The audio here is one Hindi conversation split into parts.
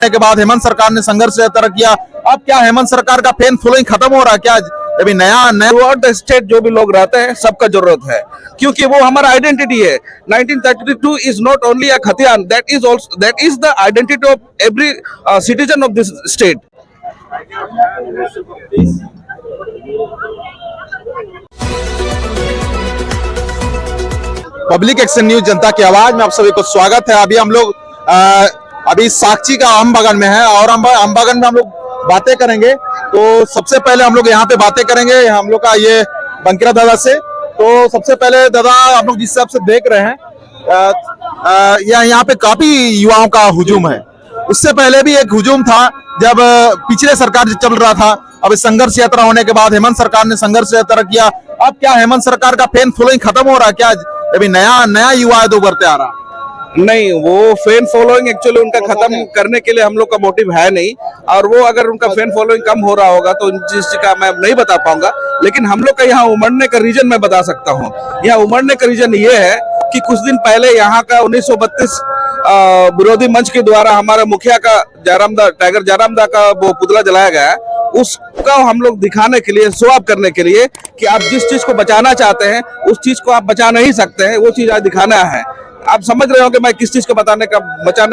के बाद हेमंत सरकार ने संघर्ष तरह किया। अब क्या हेमंत सरकार का फैन फॉलोइंग खत्म हो रहा है क्या? अभी नया थ्रू आउट द स्टेट जो भी लोग रहते हैं सबका जरूरत है, क्योंकि वो हमारा आइडेंटिटी है। 1932 इज नॉट ओनली अ खतियान, that is the identity of every citizen of this state. Public action news, जनता की आवाज में आप सभी को स्वागत है। अभी हम लोग अभी साक्षी का आम बागान में है और आम बागान में हम लोग बातें करेंगे। तो सबसे पहले हम लोग यहाँ पे बातें करेंगे हम लोग का ये बंकिरा दादा से। तो सबसे पहले दादा, आप लोग जिस हिसाब से देख रहे हैं यहाँ पे काफी युवाओं का हुजूम है। उससे पहले भी एक हुजूम था जब पिछले सरकार चल रहा था। अब संघर्ष यात्रा होने के बाद हेमंत सरकार ने संघर्ष यात्रा किया। अब क्या हेमंत सरकार का फैन फॉलोइंग खत्म हो रहा है क्या? अभी नया युवा तो उभरते आ रहा। नहीं, वो फैन फॉलोइंग एक्चुअली उनका खत्म करने के लिए हम लोग का मोटिव है नहीं। और वो अगर उनका फैन फॉलोइंग कम हो रहा होगा तो जिस चीज का मैं नहीं बता पाऊंगा, लेकिन हम लोग का यहाँ उमड़ने का रीजन मैं बता सकता हूँ। यहाँ उमड़ने का रीजन ये है कि कुछ दिन पहले यहाँ का 1932 विरोधी मंच के द्वारा हमारे मुखिया का टाइगर जयरामदा का वो पुतला जलाया गया। उसका हम लोग दिखाने के लिए, शो ऑफ करने के लिए कि आप जिस चीज को बचाना चाहते हैं उस चीज को आप बचा नहीं सकते हैं, वो चीज आज दिखाना है। आप समझ रहे हो कि मैं किस चीज को बचाने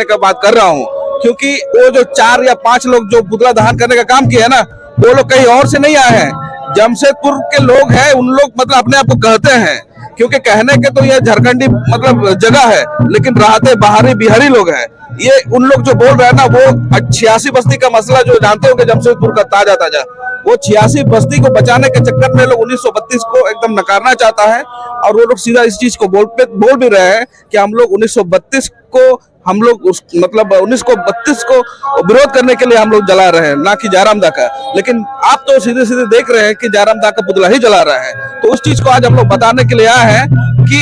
का बात कर रहा हूँ, क्योंकि वो जो 4 या 5 लोग जो पुतला दहन करने का काम किया है ना, वो लोग कहीं और से नहीं आए हैं, जमशेदपुर के लोग हैं। उन लोग मतलब अपने आप को कहते हैं, क्योंकि कहने के तो ये झारखंडी मतलब जगह है, लेकिन रहते बाहरी बिहारी लोग हैं। ये उन लोग जो बोल रहे हैं ना, वो 86 बस्ती का मसला जो जानते होंगे, जमशेदपुर का ताजा वो 86 बस्ती को बचाने के चक्कर में लोग 1932 को एकदम नकारना चाहता है। और वो लोग सीधा इस चीज को बोल भी रहे हैं कि हम लोग 1932 को हम लोग मतलब 1932 को विरोध करने के लिए हम लोग जला रहे हैं, ना कि जयरामदा का। लेकिन आप तो सीधे देख रहे हैं कि जयरामदा का पुतला ही जला रहा है। तो उस चीज को आज हम लोग बताने के लिए आए हैं कि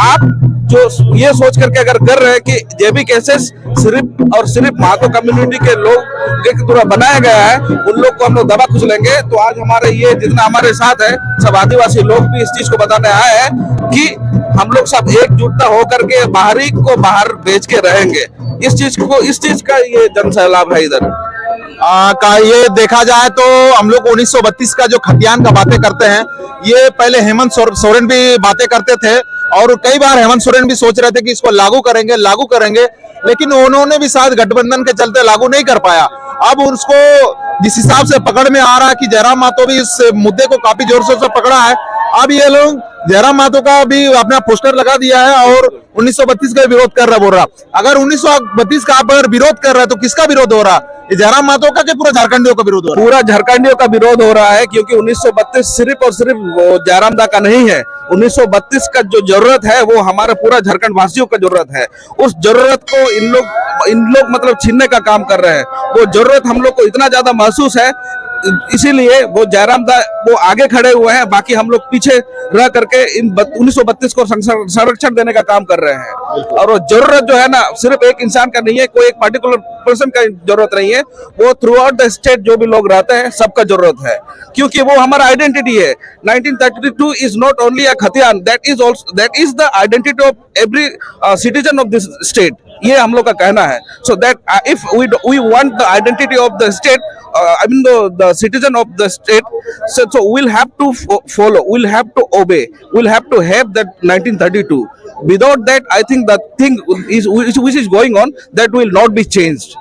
आप जो ये सोच करके अगर कर रहे हैं कि जेबी केसेस सिर्फ और सिर्फ महतो कम्युनिटी के लोग के द्वारा बनाया गया है, उन लोग को हम लोग दबा कुचलेंगे। तो आज हमारे ये जितना हमारे साथ है सब आदिवासी लोग भी इस चीज को बताने आए हैं कि हम लोग सब एकजुटता होकर के बाहरी को बाहर बेच के रहेंगे। इस चीज का ये जन सैलाब है इधर का। ये देखा जाए तो हम लोग 1932 का जो खतियान का बातें करते हैं, ये पहले हेमंत सोरेन भी बातें करते थे और कई बार हेमंत सोरेन भी सोच रहे थे कि इसको लागू करेंगे, लेकिन उन्होंने भी शायद गठबंधन के चलते लागू नहीं कर पाया। अब उसको जिस हिसाब से पकड़ में आ रहा है कि जयराम महतो भी इस मुद्दे को काफी जोर से पकड़ा है। अब ये लोग जयराम महतो का भी अपना पोस्टर लगा दिया है और 1932 का विरोध कर रहा बोल रहा। अगर 1932 का आप अगर विरोध कर रहे हैं तो किसका विरोध हो रहा है? जयराम महतो का कि पूरा झारखंडियों का विरोध हो रहा है? पूरा झारखंडियों का विरोध हो रहा है, क्योंकि 1932 सिर्फ और सिर्फ जयरामदा का नहीं है। 1932 का जो जरूरत है वो हमारा पूरा झारखंड वासियों का जरूरत है। उस जरूरत को इन लोग मतलब छीनने का काम कर रहे हैं। वो जरूरत हम लोग को इतना ज्यादा महसूस है, इसीलिए वो जयरामदा वो आगे खड़े हुए हैं, बाकी हम लोग पीछे रह करके इन 1932 को संरक्षण देने का काम कर रहे हैं। और वो जरूरत जो है ना, सिर्फ एक इंसान का नहीं है, कोई एक पर्टिकुलर पर्सन का जरूरत नहीं है, वो थ्रू आउट द स्टेट जो भी लोग रहते हैं सबका जरूरत है, क्योंकि वो हमारा आइडेंटिटी है। 1932 इज नॉट ओनली अ खतियान, that is the identity of every citizen of this state. ये हम लोग का कहना है। So that if we want the identity of the state, I mean the citizen of the state, so we'll have to follow, we'll have to obey, we'll have to have that 1932. Without that, I think the thing which is going on, that will not be changed.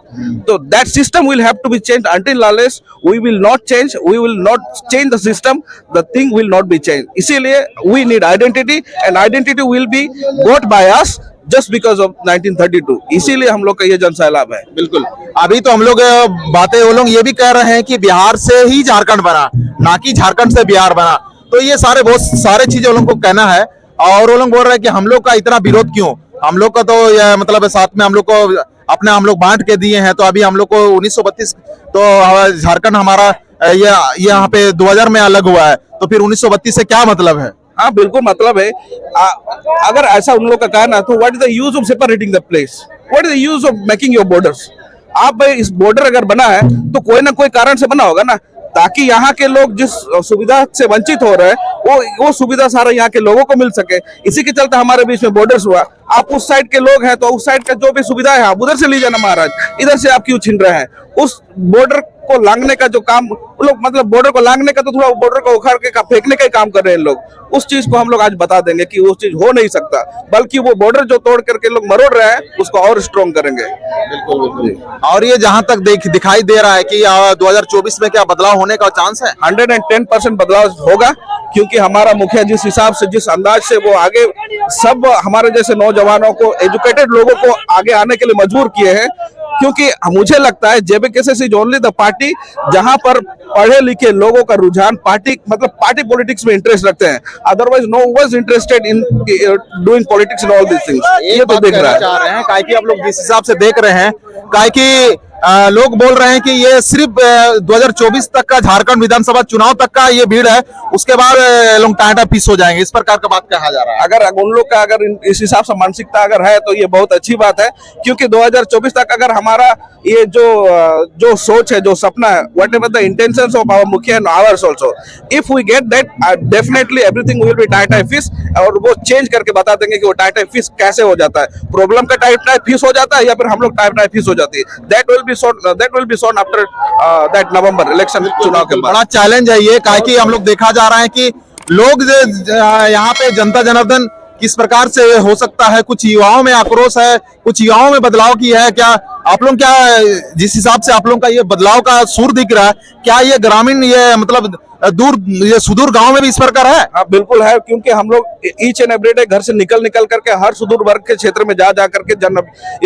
So that system will have to be changed. Until unless we will not change the system, the thing will not be changed. इसीलिए we need identity, and identity will be got by us just because of 1932. इसीलिए हम लोग का ये जन सैलाब है। बिल्कुल। अभी तो हम लोग वो लोग ये भी कह रहे हैं कि बिहार से ही झारखंड बना, ना कि झारखंड से बिहार बना। तो ये बहुत सारे चीजें वो लोग को कहना है और वो लोग बोल रहे हैं कि हम लोग का इतना विरोध क्यों? हम लोग का तो मतलब साथ में हम लोग को हम लोग बांट के दिए हैं। तो अभी हम लोग को 1932 तो झारखंड हमारा यहाँ पे 2000 में अलग हुआ है, तो फिर 1932 से क्या मतलब है? हाँ, बिल्कुल मतलब है। अगर ऐसा उन लोग का कहना, तो what is the use of separating the place, what is the use of making your borders. आप भाई इस बॉर्डर अगर बना है तो कोई ना कोई कारण से बना होगा ना। ताकि यहाँ के लोग जिस सुविधा से वंचित हो रहे हैं वो सुविधा सारा यहाँ के लोगों को मिल सके। इसी के चलते हमारे बीच में बॉर्डर्स हुआ। आप उस साइड के लोग हैं तो उस साइड का जो भी सुविधा है आप उधर से लीजिए ना महाराज, इधर से आप क्यों छीन रहे हैं? उस बॉर्डर को लांघने का जो काम लोग, मतलब बॉर्डर को लांघने का तो थोड़ा बॉर्डर को उखाड़ के फेंकने का ही काम कर रहे हैं लोग। उस चीज को हम लोग आज बता देंगे कि वो चीज हो नहीं सकता, बल्कि वो बॉर्डर जो तोड़ करके लोग मरोड़ रहे हैं उसको और स्ट्रॉन्ग करेंगे। और ये जहां तक दिखाई दे रहा है कि 2024 में क्या बदलाव होने का चांस है? 110% बदलाव होगा, क्योंकि हमारा मुखिया जिस हिसाब से, जिस अंदाज से वो आगे सब हमारे जैसे नौजवानों को, एजुकेटेड लोगों को आगे आने के लिए मजबूर किए हैं। क्योंकि मुझे लगता है JBKSS is only the party जहां पर पढ़े लिखे लोगों का रुझान पार्टी पॉलिटिक्स में इंटरेस्ट रखते हैं। Otherwise no was interested in doing politics and all this things. ये तो देख रहे हैं काहे कि आप लोग जिस हिसाब से देख रहे हैं, काहे कि लोग बोल रहे हैं कि ये सिर्फ 2024 तक का झारखंड विधानसभा चुनाव तक का ये भीड़ है, उसके बाद लोग टाटा पीस हो जाएंगे। इस प्रकार का बात कहा जा रहा है। अगर उन लोग का अगर इस हिसाब से मानसिकता अगर है तो ये बहुत अच्छी बात है, क्योंकि 2024 तक अगर हमारा ये जो सोच है, जो सपना है, whatever the intentions of our mukhiya and ours also, if we get that definitely everything will be टाटा फिश। और वो चेंज करके बता देंगे कि वो टाटा फिश कैसे हो जाता है, प्रॉब्लम का टाटा फिश हो जाता है या फिर हम लोग टाटा फिश हो जाती है। That will be solved after that November election, चुनाव के बाद। बड़ा चैलेंज है ये, काहे कि हम लोग देखा जा रहा है कि लोग यहाँ पे जनता जनार्दन किस प्रकार से हो सकता है, कुछ युवाओं में आक्रोश है, कुछ युवाओं में बदलाव की है। क्या आप लोग, क्या जिस हिसाब से आप लोगों का ये बदलाव का सुर दिख रहा है, क्या ये ग्रामीण, ये मतलब दूर, ये सुदूर गांव में भी इस प्रकार है? हाँ बिल्कुल है, क्योंकि हम लोग ईच एंड एवरी डे घर से निकल करके हर सुदूर वर्ग के क्षेत्र में जा करके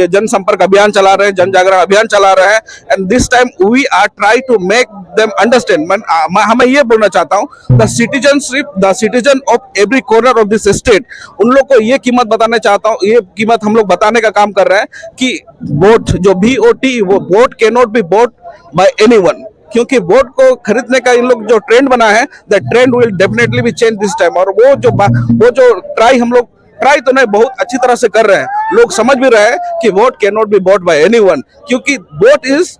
जन संपर्क अभियान चला रहे हैं, जन जागरण अभियान चला रहे हैं। And this time we are try to make them understand. मैं ये बोलना चाहता हूँ, the citizen of every corner of this state, उन लोग को ये कीमत बताना चाहता हूँ, ये कीमत हम लोग बताने का काम कर रहे हैं कि वोट जो VOT, वो vote can not be bought by anyone. क्योंकि वोट को खरीदने का इन लोग जो ट्रेंड बना है, the trend will definitely be change this time. और वो जो ट्राई हम लोग ट्राई तो नहीं, बहुत अच्छी तरह से कर रहे हैं। लोग समझ भी रहे हैं कि vote can not be bought by anyone, क्योंकि vote is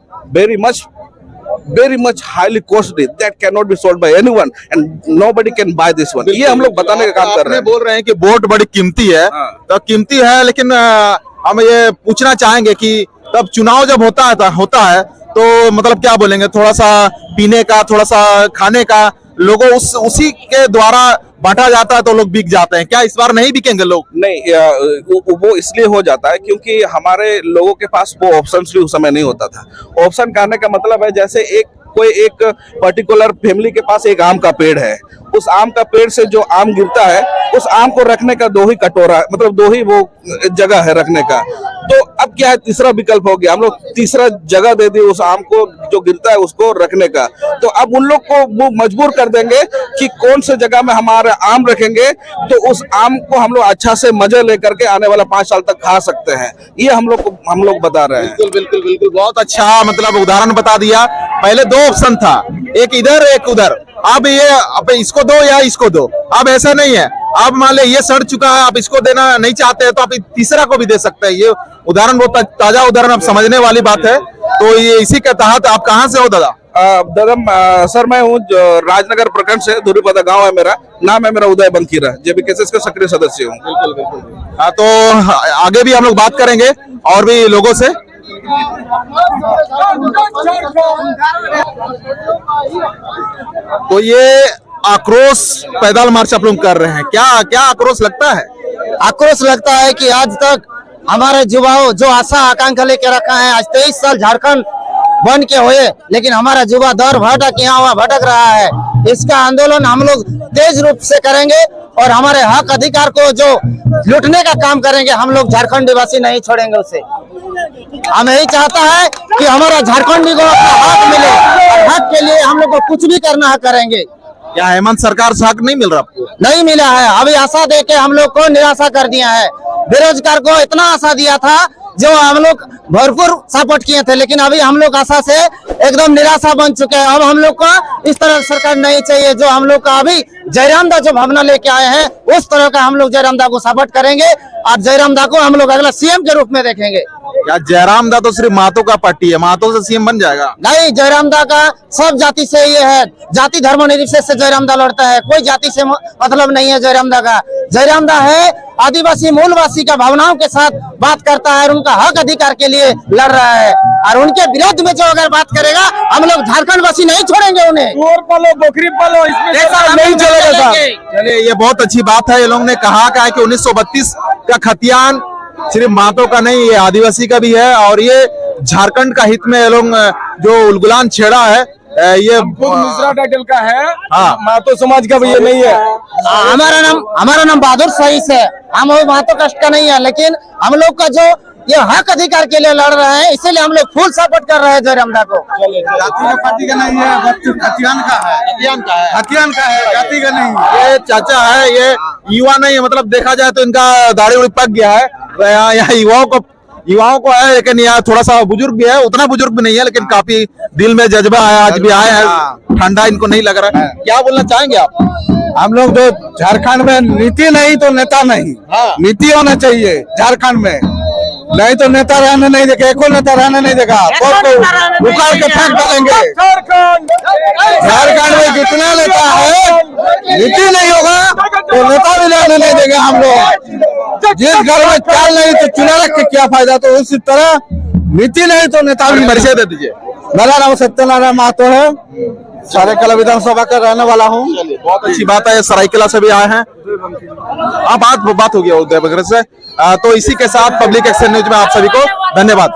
very much highly costly that cannot be sold by anyone and nobody can buy this one। ये हम लोग बताने का काम कर रहे हैं। बोल रहे हैं कि वोट बड़ी कीमती है, तो कीमती है, लेकिन हम ये पूछना चाहेंगे कि तब चुनाव जब होता है तो मतलब क्या बोलेंगे, थोड़ा सा पीने का, थोड़ा सा खाने का, लोगों उसी के द्वारा बांटा जाता है तो लोग बिक जाते हैं। क्या इस बार नहीं बिकेंगे लोग? नहीं, वो इसलिए हो जाता है क्योंकि हमारे लोगों के पास वो ऑप्शंस भी उस समय नहीं होता था। ऑप्शन कहने का मतलब है, जैसे कोई एक पर्टिकुलर फैमिली के पास एक आम का पेड़ है, उस आम का पेड़ से जो आम गिरता है, उस आम को रखने का दो ही कटोरा, मतलब दो ही वो जगह है रखने का। तो अब क्या है, तीसरा विकल्प हो गया, हम लोग तीसरा जगह दे दी उस आम को जो गिरता है उसको रखने का। तो अब उन लोग को वो मजबूर कर देंगे कि कौन से जगह में हमारे आम रखेंगे तो उस आम को हम लोग अच्छा से मजे लेकर के आने वाला 5 साल तक खा सकते हैं। ये हम लोग बता रहे हैं। बिल्कुल बहुत अच्छा मतलब उदाहरण बता दिया। पहले 2 ऑप्शन था, एक इधर एक उधर, अब इसको दो या इसको दो। अब ऐसा नहीं है, अब मान ले ये सड़ चुका है, आप इसको देना नहीं चाहते हैं तो आप तीसरा को भी दे सकते हैं। ये उदाहरण बहुत ताजा उदाहरण, आप समझने वाली बात है। तो ये इसी के तहत, आप कहाँ से हो दादा? दादा सर, मैं हूँ राजनगर प्रखंड से, धुरीपदा गांव है मेरा, नाम है मेरा उदय बंकीरा, जेबीकेएसएस का सक्रिय सदस्य हूँ। बिल्कुल। हाँ, तो आगे भी हम लोग बात करेंगे और भी लोगों से। तो ये आक्रोश पैदल मार्च आप लोग कर रहे हैं, क्या आक्रोश लगता है? आक्रोश लगता है कि आज तक हमारे युवाओं जो आशा आकांक्षा लेके रखा है, आज 23 साल झारखंड बन के हुए, लेकिन हमारा युवा दौर भटक यहाँ वहाँ भटक रहा है। इसका आंदोलन हम लोग तेज रूप से करेंगे और हमारे हक अधिकार को जो लूटने का काम करेंगे, हम लोग झारखंड निवासी नहीं छोड़ेंगे उसे। हम यही चाहता है कि हमारा झारखंडी को अपना हक मिले, और हक के लिए हम लोग को कुछ भी करना है करेंगे। क्या हेमंत सरकार से हक नहीं मिल रहा आपको? नहीं मिला है, अभी आशा दे के हम लोग को निराशा कर दिया है। बेरोजगार को इतना आशा दिया था जो हम लोग भरपूर सपोर्ट किए थे, लेकिन अभी हम लोग आशा से एकदम निराशा बन चुके हैं। अब हम लोग को इस तरह सरकार नहीं चाहिए। जो हम लोग का अभी जयराम दा जो भावना लेके आए हैं, उस तरह का हम लोग जयराम दा को सपोर्ट करेंगे और जयराम दा को हम लोग अगला CM के रूप में देखेंगे। क्या जयराम दा तो सिर्फ महतो का पार्टी है, महतो से सीएम बन जाएगा? नहीं, जयराम दा का सब जाति से ये है, जाति धर्मनिरपेक्ष से जयराम दा लड़ता है, कोई जाति से मतलब नहीं है जयराम दा का। जयराम दा है आदिवासी मूलवासी का भावनाओं के साथ बात करता है और उनका हक अधिकार के लिए लड़ रहा है, और उनके विरोध में जो अगर बात करेगा हम लोग झारखंड वासी नहीं छोड़ेंगे उन्हें। बकरी पालो, इसमें नहीं चलेगा साहब। चलिए, ये बहुत अच्छी बात है। ये लोग ने कहा क्या है कि 1932 का खतियान सिर्फ महतो का नहीं, ये आदिवासी का भी है, और ये झारखंड का हित में ये लोग जो उलगुलान छेड़ा है, ये मिश्रा टाइटल का है। हाँ। महतो समाज का भी ये नहीं है। हमारा नाम बहादुर सईस है, हम महतो कष्ट का नहीं है, लेकिन हम लोग का जो ये हक अधिकार के लिए लड़ रहे हैं, इसीलिए हम लोग फुल सपोर्ट कर रहे हैं जयराम दा को। जाति का पार्टी का नहीं है, खतियान का है। खतियान का है, खतियान का है, जाति का नहीं है। ये चाचा है, ये युवा नहीं है, मतलब देखा जाए तो इनका दाढ़ी उड़ी पक गया है। यहाँ युवाओं को है, लेकिन यहाँ थोड़ा सा बुजुर्ग भी है, उतना बुजुर्ग भी नहीं है, लेकिन काफी दिल में जज्बा है, आज भी आए हैं, ठंडा इनको नहीं लग रहा है। क्या बोलना चाहेंगे आप? हम लोग जो झारखंड में नीति नहीं तो नेता नहीं, हाँ। नीति होना चाहिए झारखंड में, नहीं तो नेता रहने नहीं देगा, एको नेता रहने नहीं देगा, सबको उखाड़ के फेंक डालेंगे। झारखंड में जितना नेता है, नीति नहीं होगा तो नेता भी रहने नहीं देंगे हम लोग। जिस घर में चाल नहीं तो चूल्हा रख के क्या फायदा, तो उसी तरह नीति नहीं तो नेता भी। परिचय दे दीजिए। मेरा नाम सत्यनारायण महतो है, सरायकेला विधानसभा का रहने वाला हूँ। बहुत अच्छी बात है, सरायकेला से भी आए हैं। बात हो गया उदय वगैरह से। तो इसी के साथ पब्लिक एक्शन न्यूज में आप सभी को धन्यवाद।